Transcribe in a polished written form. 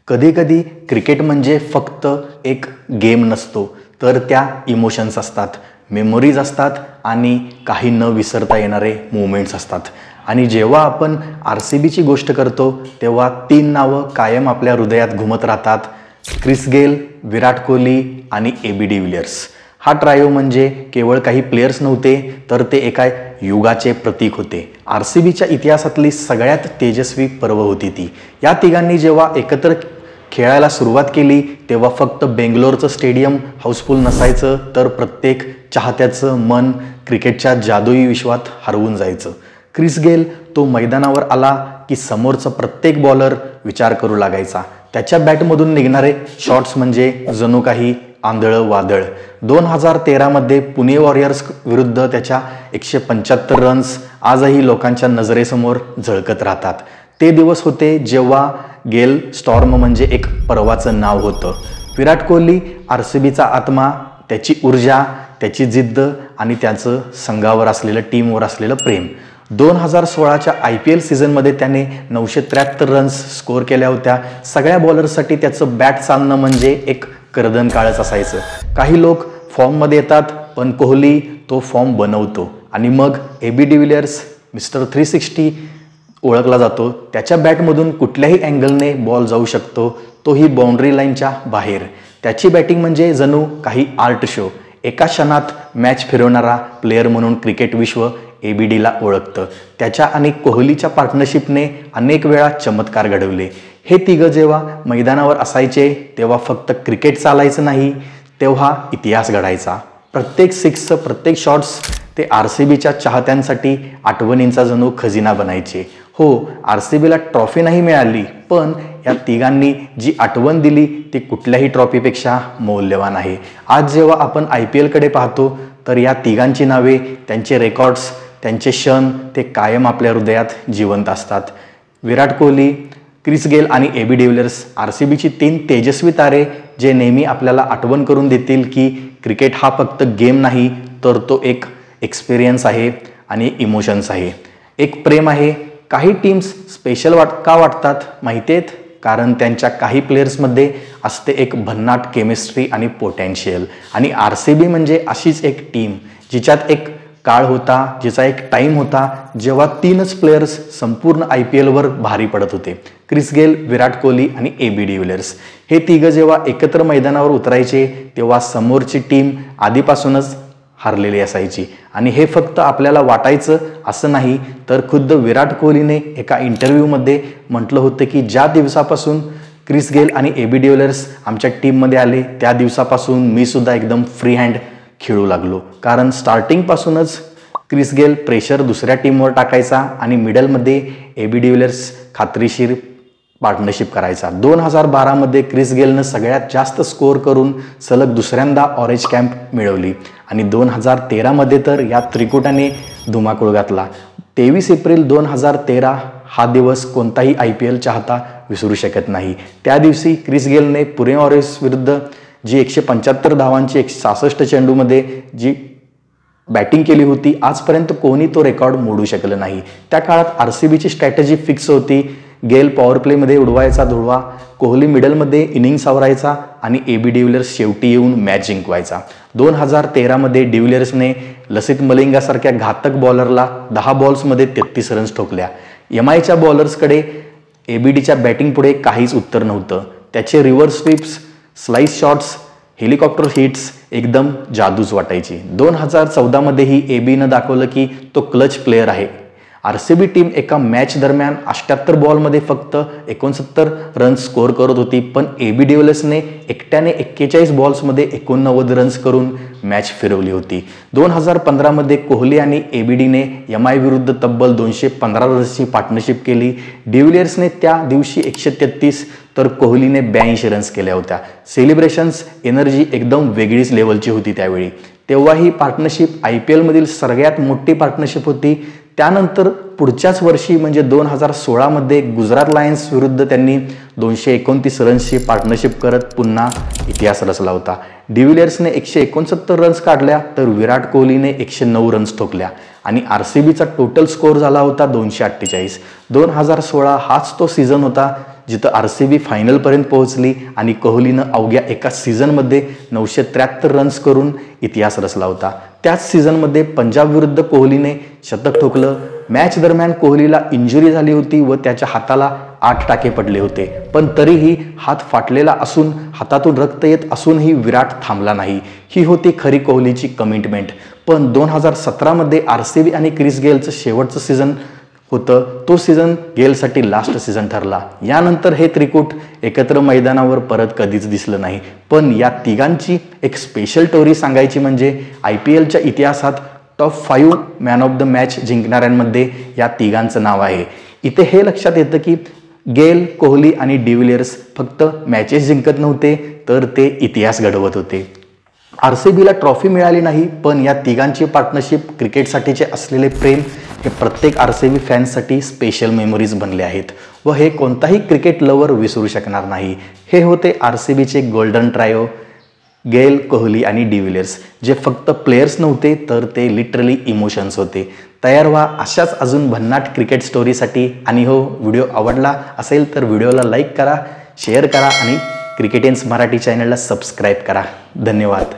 कधी-कधी क्रिकेट म्हणजे फक्त एक गेम नसतो, तर त्या इमोशन्स असतात, मेमोरीज असतात आणि काही न विसरता येणारे मोमेंट्स असतात. आणि जेव्हा आपण RCBची गोष्ट करतो तेव्हा 3 नावं कायम आपल्या हृदयात घुमत राहतात. क्रिस गेल, विराट कोहली आणि AB डिव्हिलियर्स. हा ट्रायो म्हणजे केवळ काही प्लेयर्स नव्हते, तर ते एका युगाचे प्रतीक होते. RCBच्या इतिहासातली सगळ्यात तेजस्वी पर्व होती ती. या तिघांनी जेव्हा एकत्र खेळायला सुरुवात केली तेव्हा फक्त बेंगलोरचं स्टेडियम हाऊसफुल नसायचं, तर प्रत्येक चाहत्याचं मन क्रिकेटच्या जादुई विश्वात हरवून जायचं. क्रिस गेल तो मैदानावर आला की समोरचा प्रत्येक बॉलर विचार करू लागायचा. त्याच्या बॅटमधून निघणारे शॉट्स म्हणजे जणू काही आंधळं वादळ. 2013मध्ये पुणे वॉरियर्स विरुद्ध त्याच्या 175 रन्स आजही लोकांच्या नजरेसमोर झळकत राहतात. ते दिवस होते जेव्हा गेल स्टॉर्म म्हणजे एक पर्वाचं नाव होतं. विराट कोहली RCBचा आत्मा, त्याची ऊर्जा, त्याची जिद्द आणि त्याचं संघावर असलेलं, टीमवर असलेलं प्रेम. 2016च्या IPL सीझनमध्ये त्याने 973 रन्स स्कोअर केल्या होत्या. सगळ्या बॉलरसाठी त्याचं बॅट चालणं म्हणजे एक कर्दनकाळच असायचं. काही लोक फॉर्ममध्ये येतात, पण कोहली तो फॉर्म बनवतो आणि मग AB डिव्हिलियर्स मिस्टर 360 ओळखला जातो. त्याच्या बॅटमधून कुठल्याही अँगलने बॉल जाऊ शकतो, तोही बाउंड्री लाईनच्या बाहेर. त्याची बॅटिंग म्हणजे जणू काही आर्ट शो. एका क्षणात मॅच फिरवणारा प्लेअर म्हणून क्रिकेट विश्व ABDला ओळखतं. त्याच्या आणि कोहलीच्या पार्टनरशिपने अनेक वेळा चमत्कार घडवले. हे तिघं जेव्हा मैदानावर असायचे तेव्हा फक्त क्रिकेट चालायचं नाही, तेव्हा इतिहास घडायचा. प्रत्येक सिक्स, प्रत्येक शॉट्स ते RCBच्या चाहत्यांसाठी आठवणींचा जणू खजिना बनायचे. हो, RCBला ट्रॉफी नाही मिळाली, पण या तिघांनी जी आठवण दिली ती कुठल्याही ट्रॉफीपेक्षा मौल्यवान आहे. आज जेव्हा आपण IPLकडे पाहतो तर या तिघांची नावे, त्यांचे रेकॉर्ड्स, त्यांचे क्षण ते कायम आपल्या हृदयात जिवंत असतात. विराट कोहली, क्रिस गेल आणि AB डिव्हिलियर्स RCBची 3 तेजस्वी तारे, जे नेहमी आपल्याला आठवण करून देतील की क्रिकेट हा फक्त गेम नाही, तर तो एक एक्सपिरियन्स आहे आणि इमोशन्स आहे, एक प्रेम आहे. काही टीम्स स्पेशल का वाटतात माहिती आहेत? कारण त्यांच्या काही प्लेयर्समध्ये असते एक भन्नाट केमिस्ट्री आणि पोटेन्शियल. आणि RCB म्हणजे अशीच एक टीम जिच्यात एक काळ होता, जिचा एक टाईम होता जेव्हा 3च प्लेयर्स संपूर्ण IPLवर भारी पडत होते. क्रिस गेल, विराट कोहली आणि AB डिव्हिलियर्स. हे तिघं जेव्हा एकत्र मैदानावर उतरायचे तेव्हा समोरची टीम आधीपासूनच हारलेली असायची. आणि हे फक्त आपल्याला वाटायचं असं नाही, तर खुद्द विराट कोहलीने एका इंटरव्ह्यूमध्ये म्हटलं होतं की ज्या दिवसापासून क्रिस गेल आणि AB डिव्हिलियर्स आमच्या टीममध्ये आले त्या दिवसापासून मी सुद्धा एकदम फ्री हँड खेळू लागलो. कारण स्टार्टिंगपासूनच क्रिस गेल प्रेशर दुसऱ्या टीमवर टाकायचा आणि मिडलमध्ये AB डिव्हिलियर्स खात्रीशीर पार्टनरशिप करायचा. 2012मध्ये क्रिस गेलनं सगळ्यात जास्त स्कोअर करून सलग दुसऱ्यांदा ऑरेंज कॅम्प मिळवली आणि 2013मध्ये तर या त्रिकुटाने धुमाकूळ घातला. 23 एप्रिल 2013 हा दिवस कोणताही IPL चाहता विसरू शकत नाही. त्या दिवशी क्रिस गेलने पुणे वॉरियर्स विरुद्ध जी 175 धावांची 166 चेंडूमध्ये जी बॅटिंग केली होती, आजपर्यंत कोणी तो रेकॉर्ड मोडू शकलं नाही. त्या काळात RCBची स्ट्रॅटेजी फिक्स होती. गेल पॉवर प्लेमध्ये उडवायचा धुळवा, कोहली मिडलमध्ये इनिंग सावरायचा आणि AB डिव्हिलियर्स शेवटी येऊन मॅच जिंकवायचा. 2013मध्ये डिव्हिलियर्सने लसित मलिंगासारख्या घातक बॉलरला 10 बॉल्समध्ये 33 रन्स ठोकल्या. MIच्या बॉलर्सकडे ABDच्या बॅटिंग पुढे काहीच उत्तर नव्हतं. त्याचे reverse sweeps, slice shots, helicopter hits एकदम जादूच वाटायची. 2014मध्येही ABनं दाखवलं की तो क्लच प्लेअर आहे. RCB टीम एका मॅच दरम्यान 78 बॉलमध्ये फक्त 69 रन्स स्कोअर करत होती, पण AB डिव्हिलियर्सने एकट्याने 41 बॉल्समध्ये 89 रन्स करून मॅच फिरवली होती. 2015मध्ये कोहली आणि ABDने MI विरुद्ध तब्बल 215 रन्सची पार्टनरशिप केली. डिव्हिलियर्सने त्या दिवशी 133 तर कोहलीने 82 रन्स केल्या होत्या. सेलिब्रेशन्स, एनर्जी एकदम वेगळीच लेवलची होती त्यावेळी. तेव्हा ही पार्टनरशिप IPLमधील सगळ्यात मोठी पार्टनरशिप होती. त्यानंतर पुढच्याच वर्षी म्हणजे 2016मध्ये गुजरात लायन्स विरुद्ध त्यांनी 229 रन्सची पार्टनरशिप करत पुन्हा इतिहास रचला होता. डिव्हिलियर्सने 169 रन्स काढल्या तर विराट कोहलीने 109 रन्स ठोकल्या आणि RCBचा टोटल स्कोअर झाला होता 248. 2016 हाच तो सीझन होता जिथं RCB फायनलपर्यंत पोहोचली आणि कोहलीनं अवघ्या एका सीझनमध्ये 973 रन्स करून इतिहास रचला होता. त्याच सीझनमध्ये पंजाब विरुद्ध कोहलीने शतक ठोकलं. मॅच दरम्यान कोहलीला इंजुरी झाली होती व त्याच्या हाताला 8 टाके पडले होते, पण तरीही हात फाटलेला असून हातातून रक्त येत असूनही विराट थांबला नाही. ही होती खरी कोहलीची कमिटमेंट. पण 2017मध्ये RCB आणि क्रिस गेलचं शेवटचं सीझन होतं. तो सीझन गेलसाठी लास्ट सीझन ठरला. यानंतर हे त्रिकूट एकत्र मैदानावर परत कधीच दिसलं नाही. पण या तिघांची एक स्पेशल स्टोरी सांगायची म्हणजे IPLच्या इतिहासात top 5 man of the match जिंकणाऱ्यांमध्ये या तिघांचं नाव आहे. इथे हे लक्षात येतं की गेल, कोहली आणि डिव्हिलियर्स फक्त मॅचेस जिंकत नव्हते, तर ते इतिहास घडवत होते. RCBला ट्रॉफी मिळाली नाही, पण या तिघांची पार्टनरशिप, क्रिकेटसाठीचे असलेले प्रेम हे प्रत्येक RCB फॅन्ससाठी स्पेशल मेमरीज बनले आहेत व हे कोणताही क्रिकेट लवर विसरू शकणार नाही. हे होते RCBचे गोल्डन ट्रायो, गेल, कोहली आणि डिव्हिलियर्स, जे फक्त प्लेयर्स नव्हते तर ते लिटरली इमोशन्स होते. तयार व्हा अशाच अजून भन्नाट क्रिकेट स्टोरीसाठी. आणि हो, व्हिडिओ आवडला असेल तर व्हिडिओला लाईक करा, शेअर करा आणि क्रिकेटियन्स मराठी चॅनलला सबस्क्राईब करा. धन्यवाद.